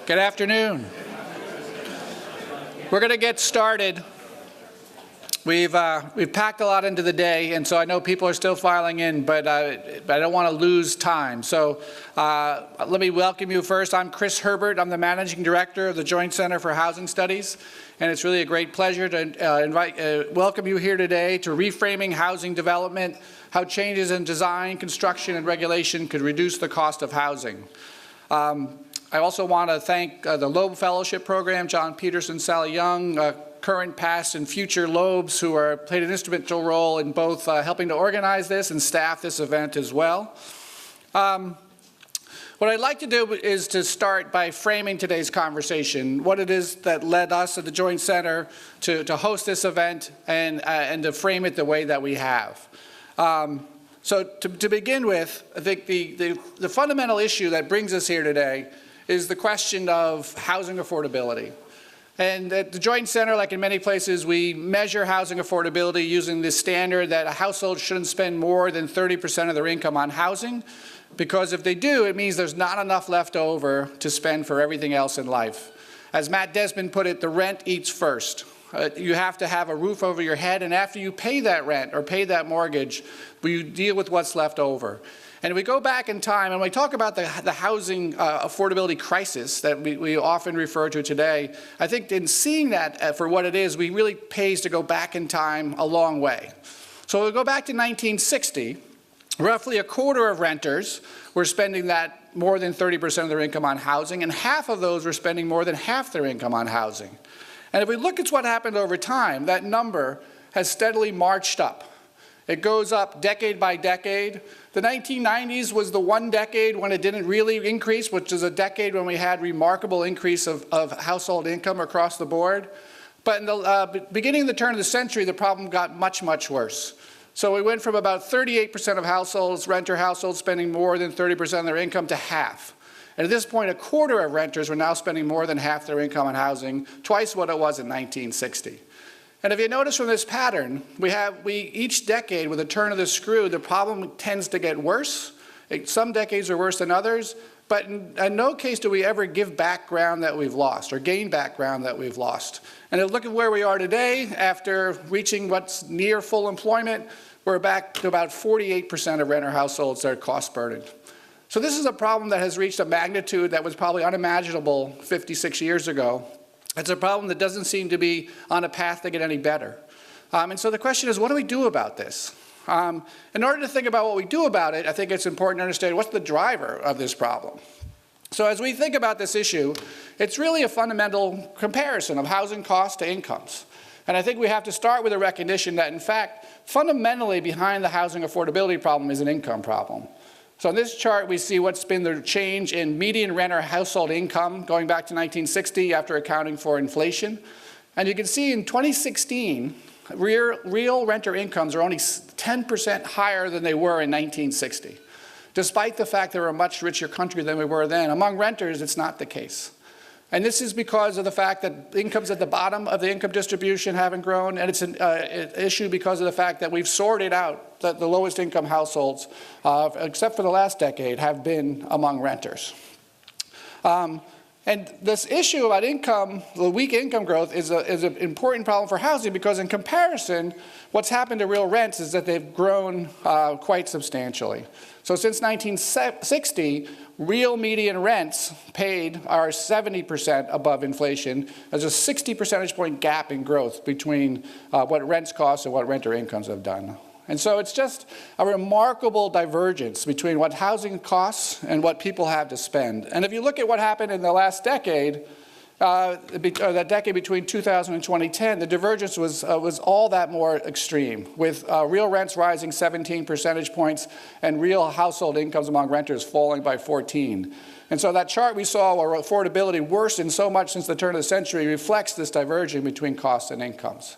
Good afternoon. We're going to get started. We've packed a lot into the day, and so I know people are still filing in, but I don't want to lose time. So let me welcome you first. I'm Chris Herbert. I'm the Managing Director of the Joint Center for Housing Studies, and it's really a great pleasure to welcome you here today to Reframing Housing Development, how changes in design, construction, and regulation could reduce the cost of housing. I also want to thank the Loeb Fellowship Program, John Peterson, Sally Young, current, past, and future Loebs who played an instrumental role in both helping to organize this and staff this event as well. What I'd like to do is to start by framing today's conversation, what it is that led us at the Joint Center to host this event and to frame it the way that we have. So to begin with, I think the fundamental issue that brings us here today is the question of housing affordability. And at the Joint Center, like in many places, we measure housing affordability using the standard that a household shouldn't spend more than 30% of their income on housing, because if they do, it means there's not enough left over to spend for everything else in life. As Matt Desmond put it, the rent eats first. You have to have a roof over your head, and after you pay that rent or pay that mortgage, you deal with what's left over. And if we go back in time, and we talk about the housing affordability crisis that we often refer to today, I think in seeing that for what it is, we really pays to go back in time a long way. So we'll go back to 1960, roughly a quarter of renters were spending that more than 30% of their income on housing, and half of those were spending more than half their income on housing. And if we look at what happened over time, that number has steadily marched up. It goes up decade by decade. The 1990s was the one decade when it didn't really increase, which is a decade when we had remarkable increase of household income across the board. But in the beginning of the turn of the century, the problem got much, much worse. So we went from about 38% of households, renter households, spending more than 30% of their income to half. And at this point, a quarter of renters were now spending more than half their income on housing, twice what it was in 1960. And if you notice from this pattern, each decade with a turn of the screw, the problem tends to get worse. Some decades are worse than others, but in no case do we ever give back ground that we've lost or gain back ground that we've lost. And if you look at where we are today, after reaching what's near full employment, we're back to about 48% of renter households that are cost burdened. So this is a problem that has reached a magnitude that was probably unimaginable 56 years ago. It's a problem that doesn't seem to be on a path to get any better. And so the question is, what do we do about this? In order to think about what we do about it, I think it's important to understand what's the driver of this problem. So as we think about this issue, it's really a fundamental comparison of housing costs to incomes. And I think we have to start with a recognition that, in fact, fundamentally behind the housing affordability problem is an income problem. So in this chart, we see what's been the change in median renter household income going back to 1960 after accounting for inflation. And you can see in 2016, real renter incomes are only 10% higher than they were in 1960. Despite the fact that we're a much richer country than we were then, among renters, it's not the case. And this is because of the fact that incomes at the bottom of the income distribution haven't grown, and it's an issue because of the fact that we've sorted out that the lowest income households, except for the last decade, have been among renters. And this issue about income, the weak income growth, is an important problem for housing because in comparison, what's happened to real rents is that they've grown quite substantially. So since 1960, real median rents paid are 70% above inflation. There's a 60 percentage point gap in growth between what rents cost and what renter incomes have done. And so it's just a remarkable divergence between what housing costs and what people have to spend. And if you look at what happened in the last decade, that decade between 2000 and 2010, the divergence was all that more extreme, with real rents rising 17 percentage points and real household incomes among renters falling by 14. And so that chart we saw where affordability worsened so much since the turn of the century reflects this divergence between costs and incomes.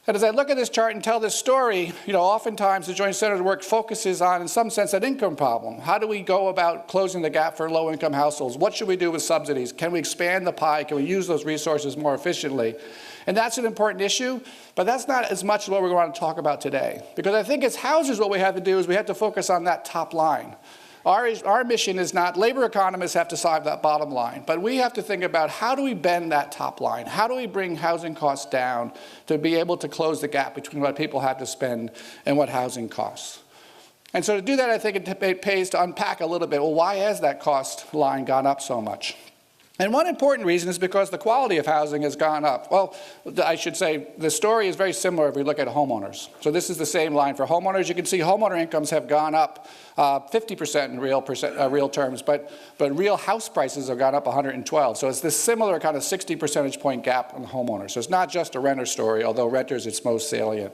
And as I look at this chart and tell this story, oftentimes the Joint Center's work focuses on, in some sense, an income problem. How do we go about closing the gap for low-income households? What should we do with subsidies? Can we expand the pie? Can we use those resources more efficiently? And that's an important issue, but that's not as much what we're going to talk about today. Because I think as housers, what we have to do is we have to focus on that top line. Our mission is not, labor economists have to solve that bottom line, but we have to think about how do we bend that top line? How do we bring housing costs down to be able to close the gap between what people have to spend and what housing costs? And so to do that, I think it pays to unpack a little bit, well, why has that cost line gone up so much? And one important reason is because the quality of housing has gone up. Well, I should say the story is very similar if we look at homeowners. So this is the same line for homeowners. You can see homeowner incomes have gone up 50% in real terms, but real house prices have gone up 112. So it's this similar kind of 60 percentage point gap on homeowners. So it's not just a renter story, although renters it's most salient.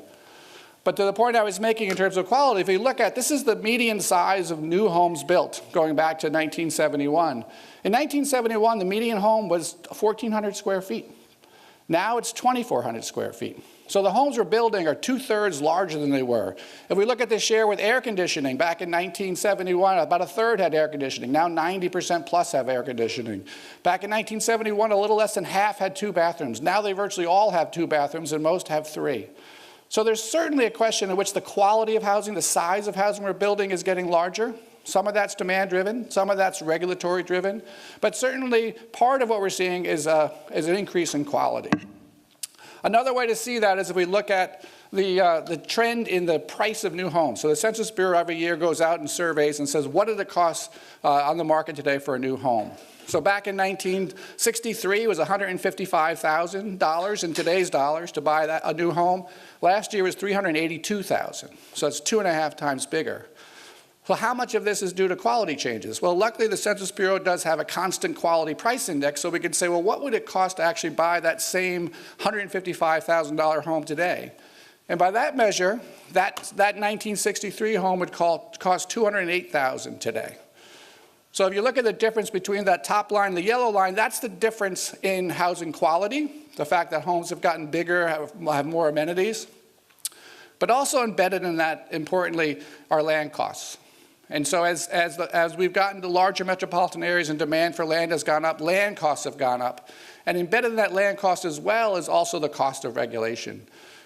But to the point I was making in terms of quality, if you look at, this is the median size of new homes built going back to 1971. In 1971, the median home was 1,400 square feet. Now it's 2,400 square feet. So the homes we're building are 2/3 larger than they were. If we look at the share with air conditioning, back in 1971, about 1/3 had air conditioning. Now 90% plus have air conditioning. Back in 1971, a little less than half had 2 bathrooms. Now they virtually all have 2 bathrooms and most have 3. So there's certainly a question in which the quality of housing, the size of housing we're building is getting larger. Some of that's demand driven, some of that's regulatory driven, but certainly part of what we're seeing is an increase in quality. Another way to see that is if we look at the trend in the price of new homes. So the Census Bureau every year goes out and surveys and says, what are the costs on the market today for a new home? So back in 1963, it was $155,000 in today's dollars to buy a new home. Last year was $382,000, so it's 2.5 times bigger. So how much of this is due to quality changes? Well, luckily the Census Bureau does have a constant quality price index, so we can say, well, what would it cost to actually buy that same $155,000 home today? And by that measure, that 1963 home would cost $208,000 today. So if you look at the difference between that top line and the yellow line, that's the difference in housing quality, the fact that homes have gotten bigger, have more amenities. But also embedded in that, importantly, are land costs. And so as we've gotten to larger metropolitan areas and demand for land has gone up, land costs have gone up. And embedded in that land cost as well is also the cost of regulation.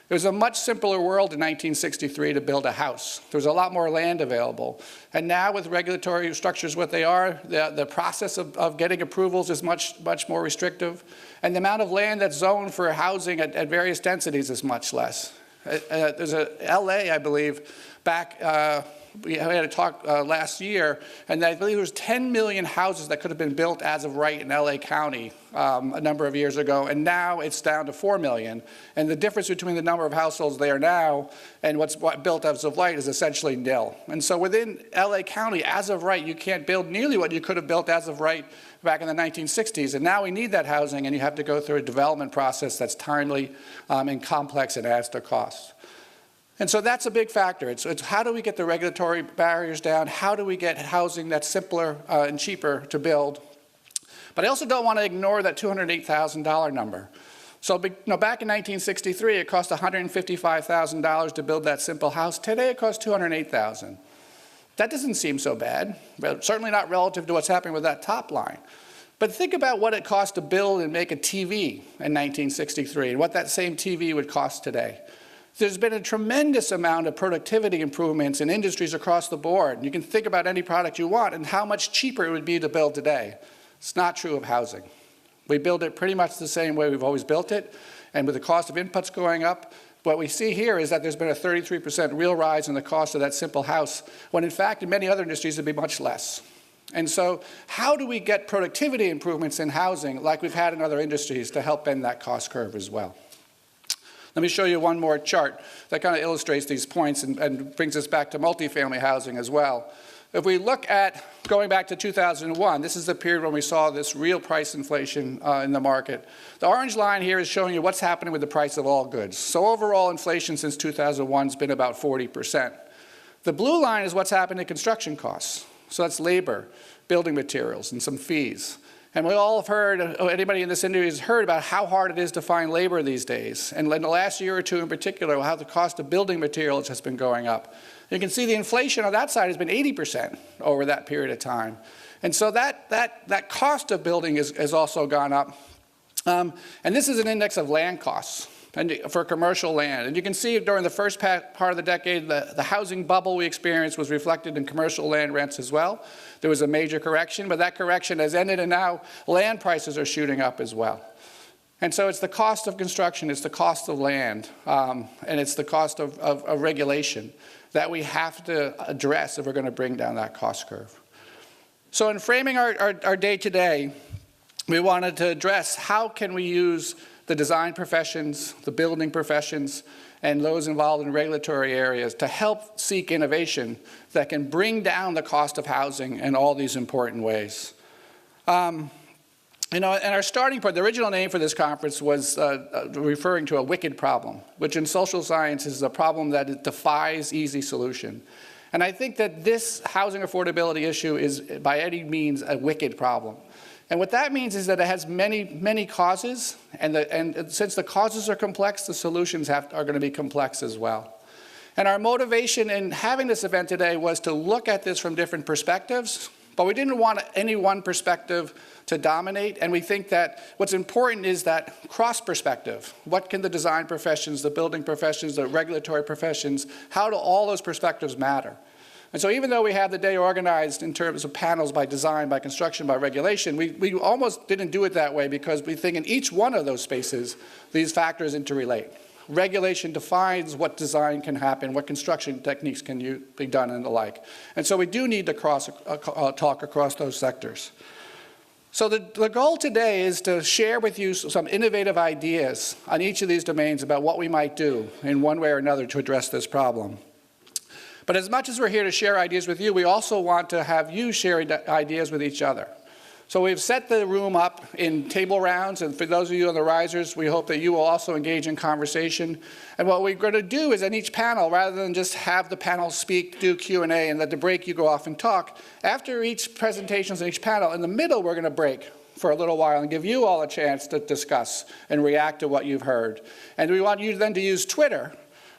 It was a much simpler world in 1963 to build a house. There was a lot more land available. And now with regulatory structures what they are, the process of getting approvals is much more restrictive. And the amount of land that's zoned for housing at various densities is much less. There's a LA, I believe, back, we had a talk last year, and I believe there was 10 million houses that could have been built as of right in LA County a number of years ago, and now it's down to 4 million. And the difference between the number of households there now and what's built as of right is essentially nil. And so within LA County, as of right, you can't build nearly what you could have built as of right back in the 1960s. And now we need that housing, and you have to go through a development process that's timely and complex and adds to costs. And so that's a big factor. It's how do we get the regulatory barriers down? How do we get housing that's simpler and cheaper to build? But I also don't want to ignore that $208,000 number. So back in 1963, it cost $155,000 to build that simple house. Today, it costs $208,000. That doesn't seem so bad, but certainly not relative to what's happening with that top line. But think about what it cost to build and make a TV in 1963 and what that same TV would cost today. There's been a tremendous amount of productivity improvements in industries across the board. You can think about any product you want and how much cheaper it would be to build today. It's not true of housing. We build it pretty much the same way we've always built it, and with the cost of inputs going up, what we see here is that there's been a 33% real rise in the cost of that simple house, when in fact in many other industries it'd be much less. And so how do we get productivity improvements in housing like we've had in other industries to help bend that cost curve as well? Let me show you one more chart that kind of illustrates these points and brings us back to multifamily housing as well. If we look at going back to 2001, this is the period when we saw this real price inflation in the market. The orange line here is showing you what's happening with the price of all goods. So overall inflation since 2001 has been about 40%. The blue line is what's happened to construction costs. So that's labor, building materials, and some fees. And we all have heard, anybody in this industry has heard about how hard it is to find labor these days. And in the last year or two in particular, how the cost of building materials has been going up. You can see the inflation on that side has been 80% over that period of time. And so that cost of building has also gone up. And this is an index of land costs. and for commercial land. And you can see during the first part of the decade, the housing bubble we experienced was reflected in commercial land rents as well. There was a major correction, but that correction has ended, and now land prices are shooting up as well. And so it's the cost of construction, it's the cost of land, and it's the cost of regulation that we have to address if we're going to bring down that cost curve. So in framing our day today, we wanted to address how can we use the design professions, the building professions, and those involved in regulatory areas to help seek innovation that can bring down the cost of housing in all these important ways. And our starting point, the original name for this conference was referring to a wicked problem, which in social science is a problem that defies easy solution. And I think that this housing affordability issue is by any means a wicked problem. And what that means is that it has many, many causes, and since the causes are complex, the solutions are going to be complex as well. And our motivation in having this event today was to look at this from different perspectives, but we didn't want any one perspective to dominate, and we think that what's important is that cross-perspective. What can the design professions, the building professions, the regulatory professions, how do all those perspectives matter? And so even though we have the day organized in terms of panels by design, by construction, by regulation, we almost didn't do it that way because we think in each one of those spaces, these factors interrelate. Regulation defines what design can happen, what construction techniques can be done, and the like. And so we do need to talk across those sectors. So the goal today is to share with you some innovative ideas on each of these domains about what we might do in one way or another to address this problem. But as much as we're here to share ideas with you, we also want to have you share ideas with each other. So we've set the room up in table rounds, and for those of you on the risers, we hope that you will also engage in conversation. And what we're going to do is in each panel, rather than just have the panel speak, do Q&A, and at the break you go off and talk, after each presentations in each panel, in the middle we're going to break for a little while and give you all a chance to discuss and react to what you've heard. And we want you then to use Twitter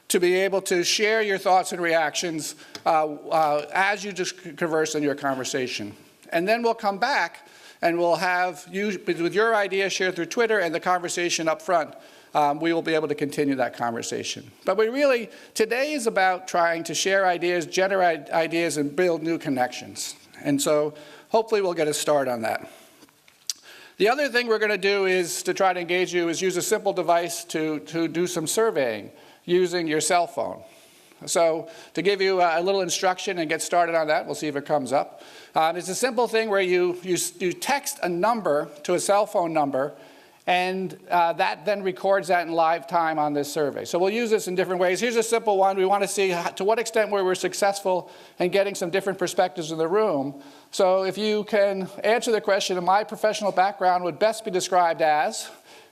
to be able to share your thoughts and reactions as you just converse in your conversation. And then we'll come back and we'll have you, with your ideas shared through Twitter and the conversation up front, we will be able to continue that conversation. But today is about trying to share ideas, generate ideas, and build new connections. And so hopefully we'll get a start on that. The other thing we're going to do is to try to engage you is use a simple device to do some surveying using your cell phone. So to give you a little instruction and get started on that, we'll see if it comes up. It's a simple thing where you text a number to a cell phone number, and that then records that in live time on this survey. So we'll use this in different ways. Here's a simple one. We want to see to what extent we were successful in getting some different perspectives in the room. So if you can answer the question, my professional background would best be described as,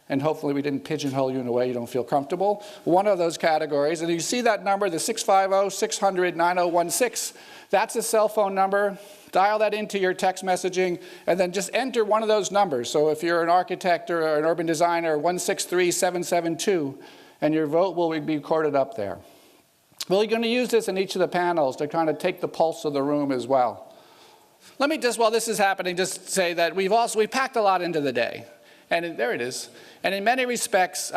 and hopefully we didn't pigeonhole you in a way you don't feel comfortable, one of those categories. And you see that number, the 650-600-9016. That's a cell phone number. Dial that into your text messaging, and then just enter one of those numbers. So if you're an architect or an urban designer, 163772, and your vote will be recorded up there. We're going to use this in each of the panels to kind of take the pulse of the room as well. Let me just, while this is happening, just say that we packed a lot into the day. And there it is. And in many respects,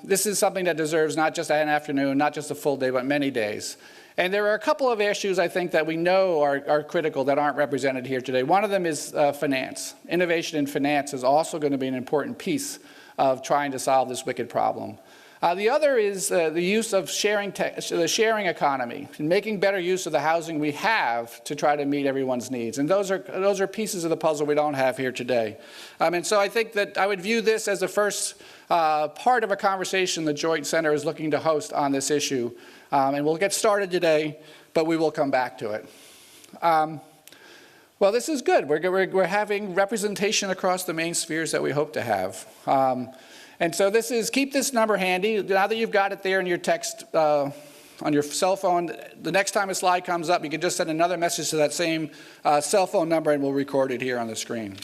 this is something that deserves not just an afternoon, not just a full day, but many days. And there are a couple of issues, I think, that we know are critical that aren't represented here today. One of them is finance. Innovation in finance is also going to be an important piece of trying to solve this wicked problem. The other is the use of the sharing economy, and making better use of the housing we have to try to meet everyone's needs. And those are pieces of the puzzle we don't have here today. And so I think that I would view this as the first part of a conversation the Joint Center is looking to host on this issue. And we'll get started today, but we will come back to it. Well, this is good. We're having representation across the main spheres that we hope to have. And so keep this number handy. Now that you've got it there in your text on your cell phone, the next time a slide comes up, you can just send another message to that same cell phone number and we'll record it here on the screen.